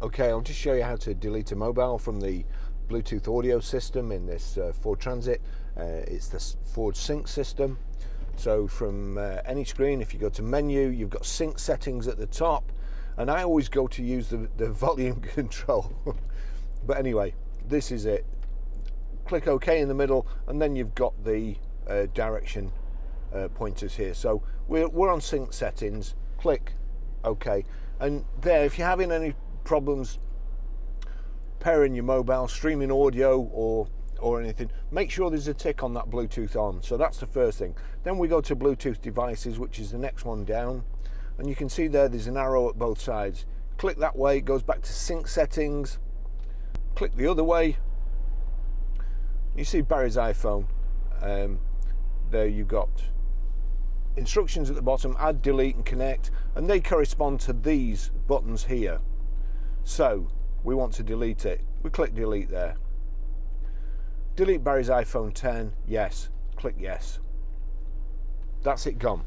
Okay, I'll just show you how to delete a mobile from the Bluetooth audio system in this Ford Transit. It's the Ford Sync system. So from any screen, if you go to menu, you've got sync settings at the top, and I always go to use the volume control. But anyway, this is it. Click OK in the middle, and then you've got the direction pointers here. So we're on sync settings. Click OK, and there, if you're having any problems pairing your mobile, streaming audio or anything, make sure there's a tick on that Bluetooth on. So that's the first thing. Then we go to Bluetooth devices, which is the next one down, and you can see there's an arrow at both sides. Click that way, it goes back to sync settings. Click the other way, you see Barry's iPhone. There you've got instructions at the bottom, add, delete and connect, and they correspond to these buttons here. So we want to delete it. We click delete there. Delete Barry's iPhone 10, yes. Click yes. That's it, gone.